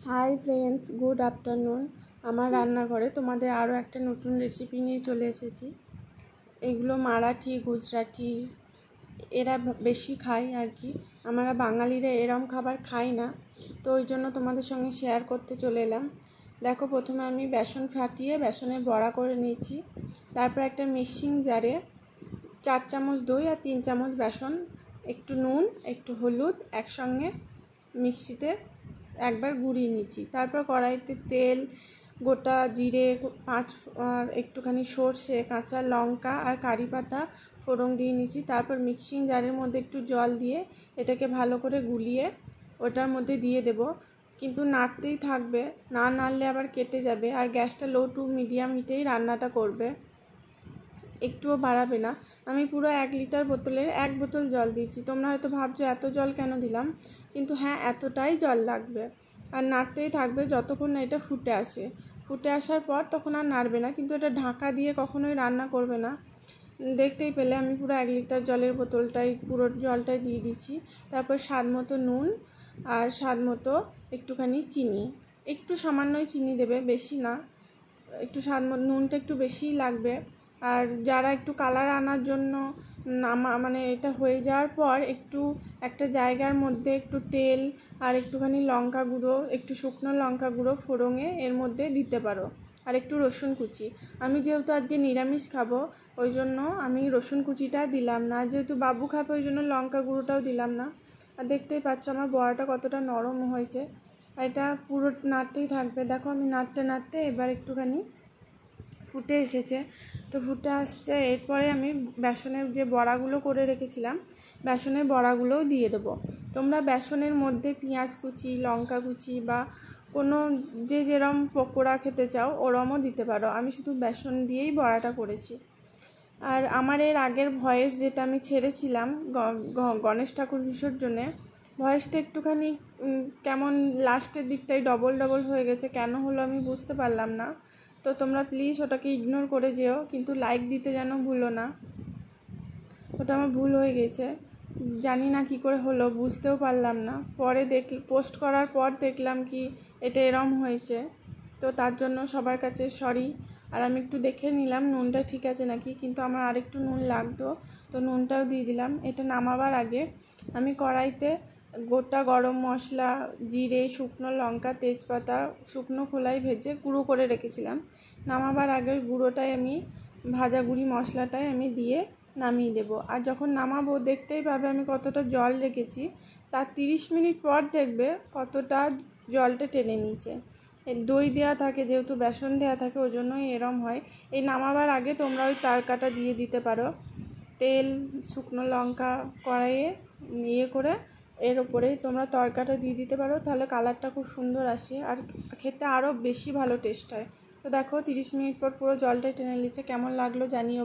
Hi friends, good afternoon. আমার রান্নাঘরে তোমাদের আরও একটা নতুন রেসিপি নিয়ে চলে এসেছি। এগুলো মারাঠি, গুজরাটি এরা বেশি খায় আর কি। আমরা বাঙালিরা এরম খাবার খাই না, তো ওই জন্য তোমাদের সঙ্গে শেয়ার করতে চলে এলাম। দেখো, প্রথমে আমি বেসন ফাটিয়ে বেসনের বড়া করে নিয়েছি। তারপর একটা মিক্সিং জারে 4 চামচ দই আর 3 চামচ বেসন, একটু নুন, একটু হলুদ একসঙ্গে মিক্সিতে একবার গুঁড়িয়ে নিয়েছি। তারপর কড়াইতে তেল, গোটা জিরে, আর একটুখানি সর্ষে, কাঁচা লঙ্কা আর কারি পাতা ফোড়ন দিয়ে নিয়েছি। তারপর মিক্সিং জারের মধ্যে একটু জল দিয়ে এটাকে ভালো করে গুলিয়ে ওটার মধ্যে দিয়ে দেব। কিন্তু নাড়তেই থাকবে, না নাড়লে আবার কেটে যাবে। আর গ্যাসটা লো টু মিডিয়াম হিটেই রান্নাটা করবে, একটুও বাড়াবে না। আমি পুরো 1 লিটার বোতলের 1 বোতল জল দিয়েছি। তোমরা হয়তো ভাবছো এত জল কেন দিলাম, কিন্তু হ্যাঁ, এতটাই জল লাগবে। আর নাড়তেই থাকবে যতক্ষণ না এটা ফুটে আসে। ফুটে আসার পর তখন আর নাড়বে না, কিন্তু এটা ঢাকা দিয়ে কখনোই রান্না করবে না। দেখতেই পেলে আমি পুরো 1 লিটার জলের বোতলটাই পুরো জলটাই দিয়ে দিচ্ছি। তারপর স্বাদ মতো নুন আর স্বাদ মতো একটুখানি চিনি, একটু সামান্যই চিনি দেবে, বেশি না। একটু স্বাদ মতো নুনটা একটু বেশিই লাগবে। আর যারা একটু কালার আনার জন্য মানে এটা হয়ে যাওয়ার পর একটু একটা জায়গার মধ্যে একটু তেল আর একটুখানি লঙ্কা গুঁড়ো, একটু শুকনো লঙ্কা গুঁড়ো ফোড়ঙে এর মধ্যে দিতে পারো, আর একটু রসুন কুচি। আমি যেহেতু আজকে নিরামিষ খাবো ওই জন্য আমি রসুন কুচিটা দিলাম না, যেহেতু বাবু খাবে ওই জন্য লঙ্কা গুঁড়োটাও দিলাম না। আর দেখতেই পাচ্ছ আমার বড়াটা কতটা নরম হয়েছে। আর এটা পুরো নাড়তেই থাকবে। দেখো, আমি নাড়তে নাড়তে এবার একটুখানি ফুটে এসেছে। তো ফুটে আসছে, এরপরে আমি বেসনের যে বড়াগুলো করে রেখেছিলাম বেসনের বড়াগুলোও দিয়ে দেবো। তোমরা বেসনের মধ্যে পেঁয়াজ কুচি, লঙ্কা কুচি বা কোনো যে যেরম পকোড়া খেতে চাও ওরমও দিতে পারো। আমি শুধু বেসন দিয়েই বড়াটা করেছি। আর আমার এর আগের ভয়েস যেটা আমি ছেড়েছিলাম গণেশ ঠাকুর বিসর্জনে, ভয়েসটা একটুখানি কেমন লাস্টের দিকটাই ডবল ডবল হয়ে গেছে। কেন হলো আমি বুঝতে পারলাম না। তো তোমরা প্লিজ ওটাকে ইগনোর করে যেও, কিন্তু লাইক দিতে যেন ভুলো না। ওটা আমার ভুল হয়ে গেছে, জানি না কি করে হলো, বুঝতেও পারলাম না। পরে পোস্ট করার পর দেখলাম কি এটা এরম হয়েছে। তো তার জন্য সবার কাছে সরি। আর আমি একটু দেখে নিলাম নুনটা ঠিক আছে নাকি, কিন্তু আমার আরেকটু নুন লাগতো, তো নুনটাও দিয়ে দিলাম। এটা নামাবার আগে আমি কড়াইতে গোটা গরম মশলা, জিরে, শুকনো লঙ্কা, তেজপাতা শুকনো খোলায় ভেজে গুঁড়ো করে রেখেছিলাম। নামাবার আগে গুঁড়োটাই আমি ভাজা গুঁড়ি মশলাটাই আমি দিয়ে নামিয়ে দেব। আর যখন নামাবো দেখতেই পাবে আমি কতটা জল রেখেছি। তার 30 মিনিট পর দেখবে কতটা জলটা টেনে নিয়েছে। দই দেওয়া থাকে, যেহেতু বেসন দেওয়া থাকে ওই জন্যই এরম হয়। এই নামাবার আগে তোমরা ওই তাড়কাটা দিয়ে দিতে পারো। তেল, শুকনো লঙ্কা কড়াইয়ে করে এর ওপরেই তোমরা তড়কাটা দিয়ে দিতে পারো, তাহলে কালারটা খুব সুন্দর আসে আর খেতে আরও বেশি ভালো টেস্ট হয়। তো দেখো 30 মিনিট পর পুরো জলটা টেনে নিচ্ছে। কেমন লাগলো জানিও।